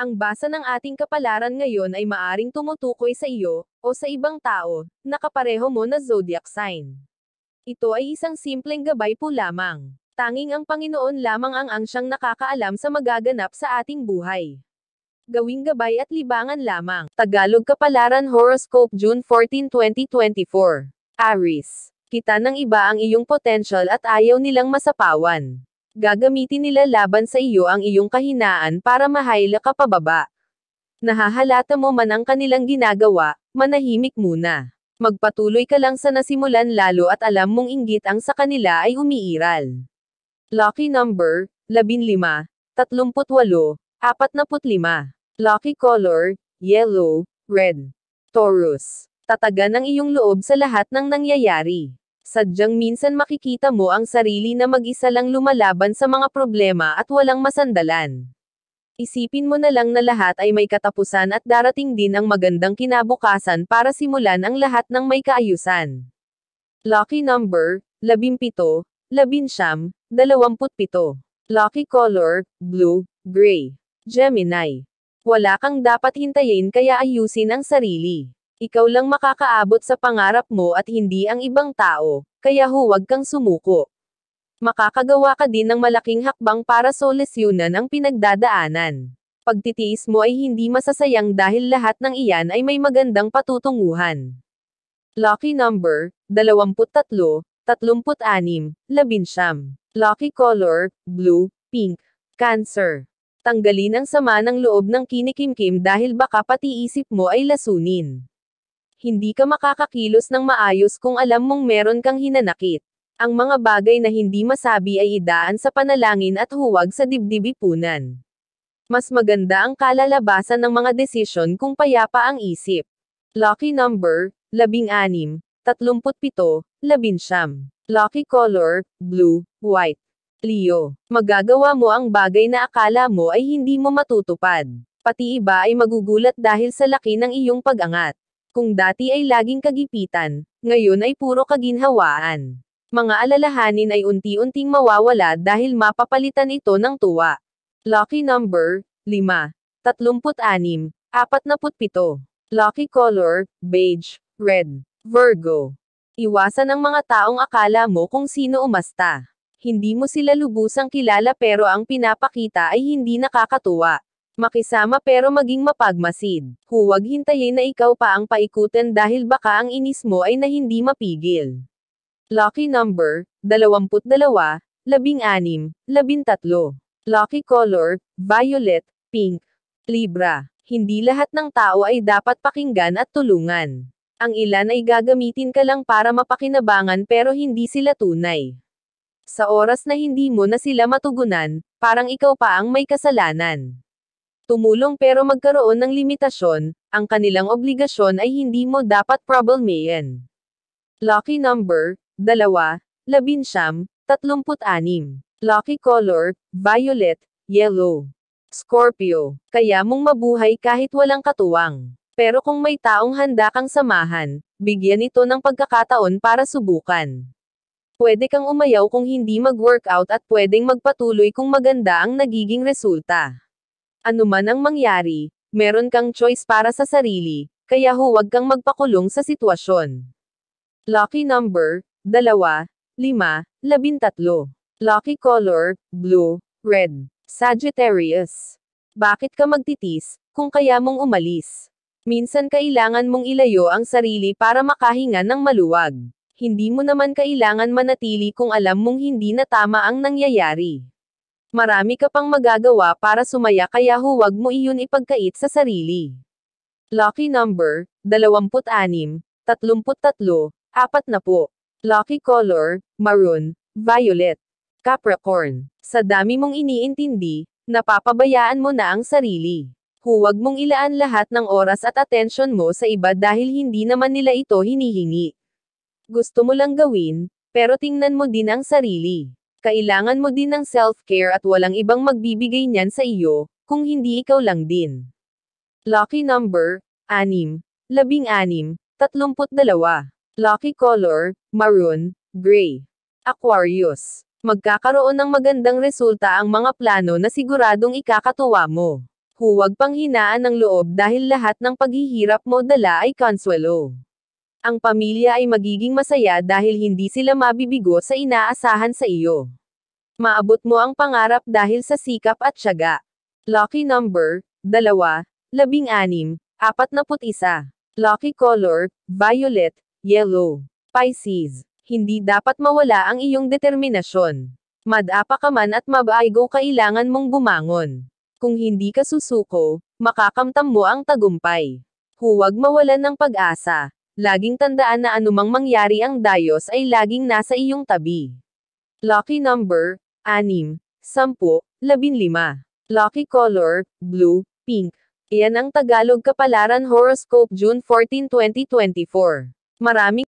Ang basa ng ating kapalaran ngayon ay maaring tumutukoy sa iyo, o sa ibang tao, na kapareho mo na zodiac sign. Ito ay isang simpleng gabay po lamang. Tanging ang Panginoon lamang ang siyang nakakaalam sa magaganap sa ating buhay. Gawing gabay at libangan lamang. Tagalog Kapalaran Horoscope June 14, 2024. Aries. Kita ng iba ang iyong potential at ayaw nilang masapawan. Gagamitin nila laban sa iyo ang iyong kahinaan para mahaila ka pababa. Nahahalata mo man ang kanilang ginagawa, manahimik muna. Magpatuloy ka lang sa nasimulan lalo at alam mong inggit ang sa kanila ay umiiral. Lucky number, 15, 38, 45. Lucky color, yellow, red. Taurus. Tatagan ang iyong loob sa lahat ng nangyayari. Sadyang minsan makikita mo ang sarili na mag-isa lang lumalaban sa mga problema at walang masandalan. Isipin mo na lang na lahat ay may katapusan at darating din ang magandang kinabukasan para simulan ang lahat ng may kaayusan. Lucky number, 17, 19, 27. Lucky color, blue, gray. Gemini. Wala kang dapat hintayin kaya ayusin ang sarili. Ikaw lang makakaabot sa pangarap mo at hindi ang ibang tao, kaya huwag kang sumuko. Makakagawa ka din ng malaking hakbang para solusyonan ang pinagdadaanan. Pagtitiis mo ay hindi masasayang dahil lahat ng iyan ay may magandang patutunguhan. Lucky number, 23, 36, 11. Lucky color, blue, pink. Cancer. Tanggalin ang sama ng loob ng kinikimkim dahil baka pati isip mo ay lasunin. Hindi ka makakakilos ng maayos kung alam mong meron kang hinanakit. Ang mga bagay na hindi masabi ay idaan sa panalangin at huwag sa dibdib-ipunan. Mas maganda ang kalalabasan ng mga desisyon kung payapa ang isip. Lucky number, 16, 37, 11. Lucky color, blue, white. Leo. Magagawa mo ang bagay na akala mo ay hindi mo matutupad. Pati iba ay magugulat dahil sa laki ng iyong pag-angat. Kung dati ay laging kagipitan, ngayon ay puro kaginhawaan. Mga alalahanin ay unti-unting mawawala dahil mapapalitan ito ng tuwa. Lucky number, 5, 36, 47. Lucky color, beige, red. Virgo. Iwasan ang mga taong akala mo kung sino umasta. Hindi mo sila lubusang kilala pero ang pinapakita ay hindi nakakatuwa. Makisama pero maging mapagmasid. Huwag hintayin na ikaw pa ang paikutin dahil baka ang inis mo ay na hindi mapigil. Lucky number, 22, 16, 13. Lucky color, violet, pink. Libra. Hindi lahat ng tao ay dapat pakinggan at tulungan. Ang ilan ay gagamitin ka lang para mapakinabangan pero hindi sila tunay. Sa oras na hindi mo na sila matugunan, parang ikaw pa ang may kasalanan. Tumulong pero magkaroon ng limitasyon, ang kanilang obligasyon ay hindi mo dapat problemahin. Lucky number, 2, 11, 36. Lucky color, violet, yellow. Scorpio. Kaya mong mabuhay kahit walang katuwang. Pero kung may taong handa kang samahan, bigyan ito ng pagkakataon para subukan. Pwede kang umayaw kung hindi mag-workout at pwedeng magpatuloy kung maganda ang nagiging resulta. Ano man ang mangyari, meron kang choice para sa sarili, kaya huwag kang magpakulong sa sitwasyon. Lucky number, 2, 5, 13. Lucky color, blue, red. Sagittarius. Bakit ka magtitis, kung kaya mong umalis? Minsan kailangan mong ilayo ang sarili para makahinga ng maluwag. Hindi mo naman kailangan manatili kung alam mong hindi na tama ang nangyayari. Marami ka pang magagawa para sumaya kaya huwag mo iyon ipagkait sa sarili. Lucky number, 26, 33, 40. Lucky color, maroon, violet. Capricorn. Sa dami mong iniintindi, napapabayaan mo na ang sarili. Huwag mong ilaan lahat ng oras at atensyon mo sa iba dahil hindi naman nila ito hinihingi. Gusto mo lang gawin, pero tingnan mo din ang sarili. Kailangan mo din ng self-care at walang ibang magbibigay niyan sa iyo, kung hindi ikaw lang din. Lucky number, 6, 16, 32. Lucky color, maroon, gray. Aquarius. Magkakaroon ng magandang resulta ang mga plano na siguradong ikakatuwa mo. Huwag panghinaan ng loob dahil lahat ng paghihirap mo dala ay konsuelo. Ang pamilya ay magiging masaya dahil hindi sila mabibigo sa inaasahan sa iyo. Maabot mo ang pangarap dahil sa sikap at tiyaga. Lucky number, 2, 16, 41. Lucky color, violet, yellow. Pisces. Hindi dapat mawala ang iyong determinasyon. Madapa ka man at mabaigo kailangan mong bumangon. Kung hindi ka susuko, makakamtam mo ang tagumpay. Huwag mawalan ng pag-asa. Laging tandaan na anumang mangyari ang dayos ay laging nasa iyong tabi. Lucky number, 6, 10, 15. Lucky color, blue, pink. Iyan ang Tagalog Kapalaran Horoscope June 14, 2024. Maraming